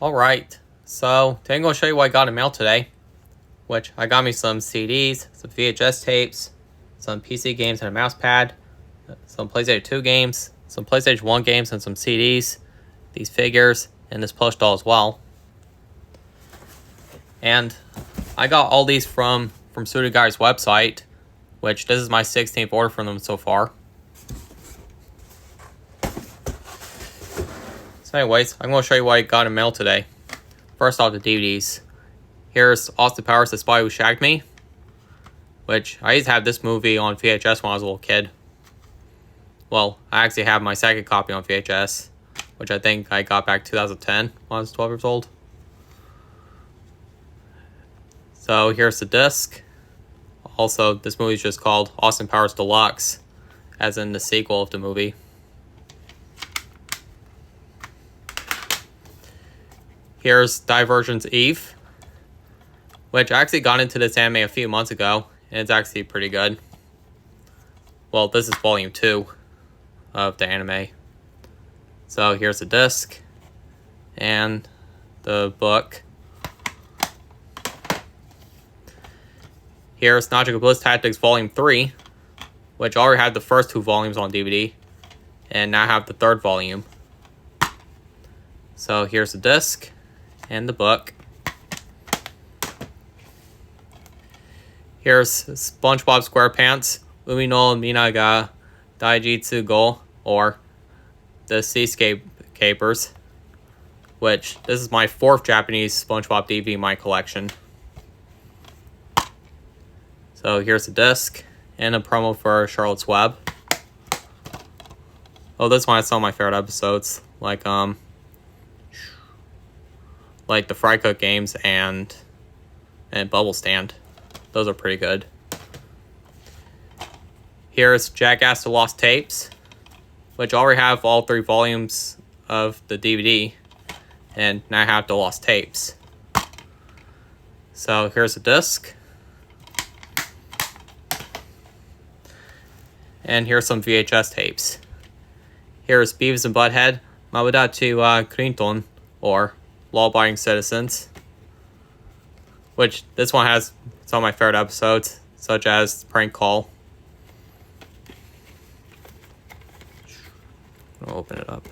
Alright, so today I'm going to show you what I got in mail today. Which I got me some CDs, some VHS tapes, some PC games and a mouse pad, some PlayStation 2 games, some PlayStation 1 games and some CDs, these figures, and this plush doll as well. And I got all these from Suruga-Ya's website, which this is my 16th order from them so far. So anyways, I'm going to show you what I got in mail today. First off, the DVDs. Here's Austin Powers, The Spy Who Shagged Me, which I used to have this movie on VHS when I was a little kid. Well, I actually have my second copy on VHS, which I think I got back 2010 when I was 12 years old. So here's the disc. Also, this movie is just called Austin Powers Deluxe, as in the sequel of the movie. Here's Divergent's Eve, which I actually got into this anime a few months ago, and it's actually pretty good. Well, this is volume 2 of the anime. So here's the disc, and the book. Here's Nautical Bliss Tactics Volume 3, which already had the first 2 volumes on DVD, and now I have the 3rd volume. So here's the disc, and the book. Here's SpongeBob SquarePants, Umi no Mina ga Daijitsu Go, or the Seascape Capers, which this is my 4th Japanese SpongeBob DVD in my collection. So here's the disc, and a promo for Charlotte's Web. Oh, this one has some of my favorite episodes, like the Fry Cook games and Bubble Stand. Those are pretty good. Here's Jackass The Lost Tapes, which I already have all 3 volumes of the DVD, and now I have the Lost Tapes. So here's the disc. And here's some VHS tapes. Here's Beavis and Butthead, Mabuda to Clinton, or Law-Abiding Citizens, which this one has some of my favorite episodes, such as Prank Call. I'll open it up.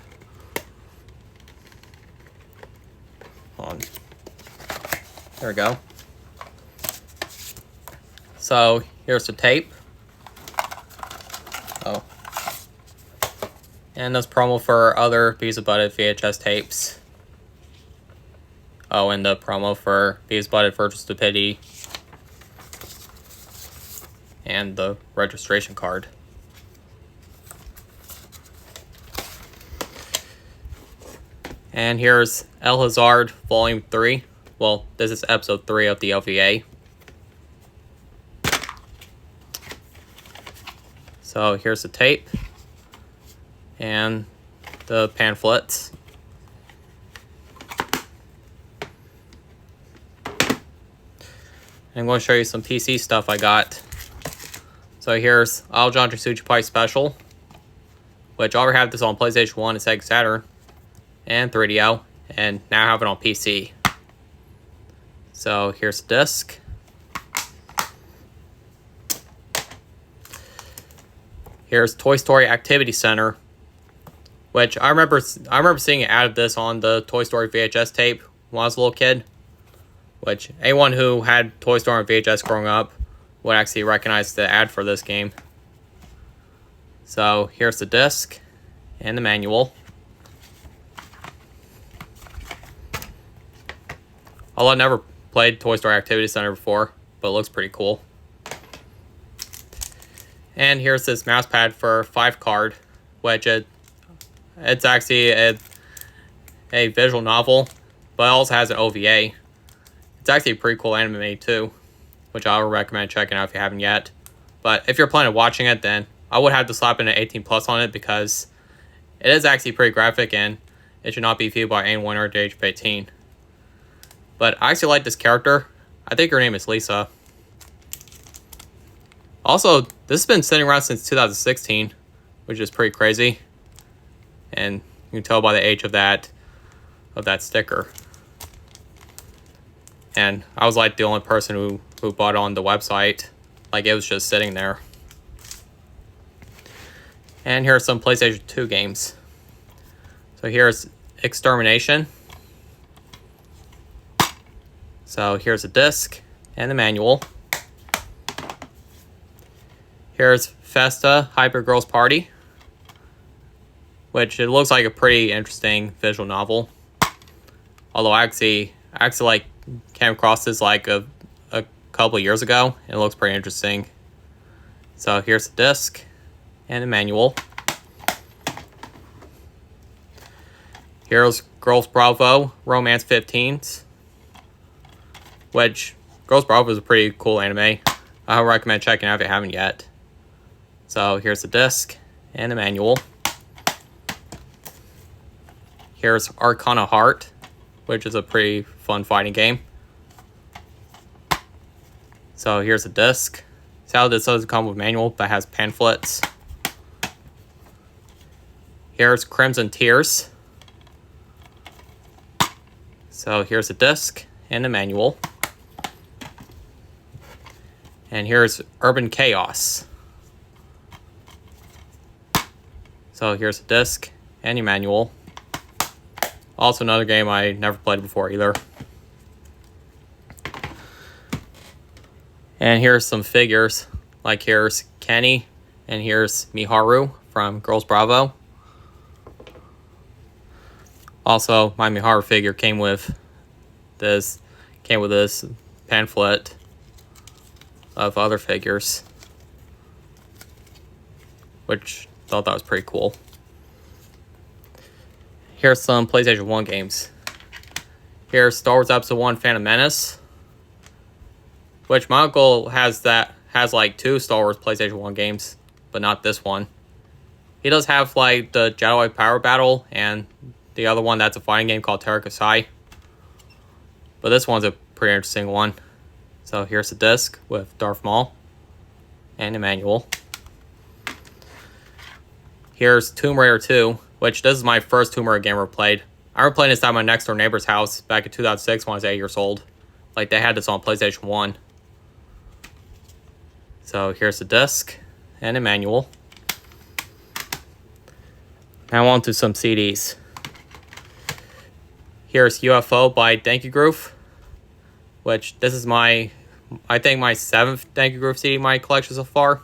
Hold on. There we go. So here's the tape. Oh. And this promo for other Beavis and Butthead VHS tapes. Oh, and the promo for Beavis and Butthead Virtual Stupidity. And the registration card. And here's El Hazard Volume 3. Well, this is Episode 3 of the LVA. So here's the tape. And the pamphlets. I'm going to show you some PC stuff I got. So here's Alexandre Suchie-Pai Special, which I already have this on PlayStation 1 and Sega Saturn, and 3DO, and now I have it on PC. So here's the disc. Here's Toy Story Activity Center, which I remember seeing an ad of this on the Toy Story VHS tape when I was a little kid, which anyone who had Toy Story on VHS growing up would actually recognize the ad for this game. So here's the disc and the manual. Although I never played Toy Story Activity Center before, but it looks pretty cool. And here's this mouse pad for 5 card, which it's actually a visual novel, but it also has an OVA. It's actually a pretty cool anime too, which I would recommend checking out if you haven't yet. But if you're planning on watching it, then I would have to slap in an 18+ on it, because it is actually pretty graphic and it should not be viewed by anyone under the age of 18. But I actually like this character. I think her name is Lisa. Also, this has been sitting around since 2016, which is pretty crazy. And you can tell by the age of that sticker. And I was like the only person who bought it on the website. Like, it was just sitting there. And here are some PlayStation 2 games. So here's Extermination. So here's a disc and the manual. Here's Festa Hyper Girls Party, which it looks like a pretty interesting visual novel. Although I actually like came across this like a couple of years ago. It looks pretty interesting. So here's the disc and the manual. Here's Girls Bravo Romance 15s, which Girls Bravo is a pretty cool anime. I would recommend checking out if you haven't yet. So here's the disc and the manual. Here's Arcana Heart, which is a pretty fun fighting game. So here's the disc. So this doesn't come with manual, but has pamphlets. Here's Crimson Tears. So here's the disc and the manual. And here's Urban Chaos. So here's the disc and your manual. Also another game I never played before either. And here's some figures. Like here's Kenny and here's Miharu from Girls Bravo. Also, my Miharu figure came with this pamphlet of other figures, which I thought that was pretty cool. Here's some PlayStation 1 games. Here's Star Wars Episode 1 Phantom Menace, which my uncle has like 2 Star Wars PlayStation 1 games, but not this one. He does have like the Jedi Power Battle and the other one that's a fighting game called Terakasai. But this one's a pretty interesting one. So here's the disc with Darth Maul and the manual. Here's Tomb Raider 2, which this is my first Tomb Raider game I ever played. I remember playing this at my next door neighbor's house back in 2006 when I was 8 years old. Like, they had this on PlayStation 1. So here's the disc and the manual. Now on to some CDs. Here's UFO by Denki Groove, which this is I think my 7th Denki Groove CD in my collection so far.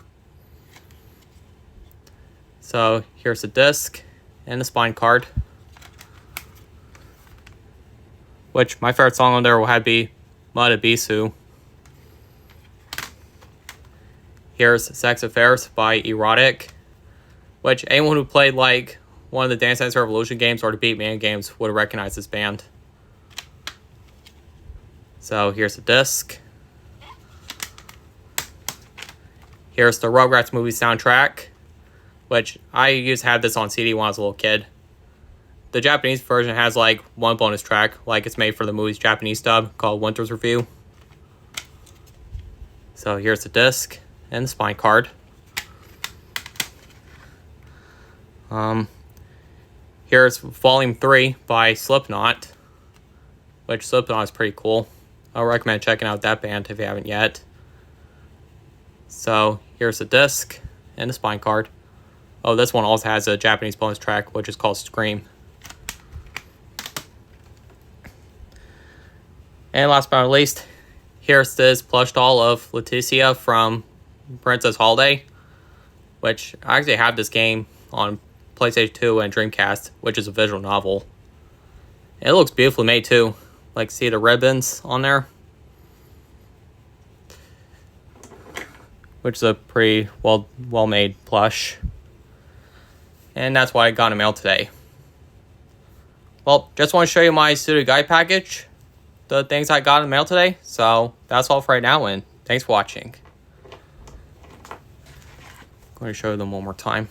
So here's the disc and the spine card, which my favorite song on there will have to be Mutabisu. Here's Sex Affairs by E-Rotic, which anyone who played like one of the Dance Dance Revolution games or the Beatman games would recognize this band. So here's the disc. Here's the Rugrats movie soundtrack, which I used to have this on CD when I was a little kid. The Japanese version has like one bonus track, like it's made for the movie's Japanese dub, called Winter's Review. So here's the disc and the spine card. Here's Volume 3 by Slipknot, which Slipknot is pretty cool. I recommend checking out that band if you haven't yet. So here's the disc and the spine card. Oh, this one also has a Japanese bonus track, which is called Scream. And last but not least, here's this plush doll of Leticia from Princess Holiday, which I actually have this game on PlayStation 2 and Dreamcast, which is a visual novel. It looks beautifully made too. Like, see the ribbons on there? Which is a pretty well made plush. And that's why I got in the mail today. Well, just want to show you my Suruga-Ya package. The things I got in the mail today. So, that's all for right now, and thanks for watching. I'm going to show them one more time.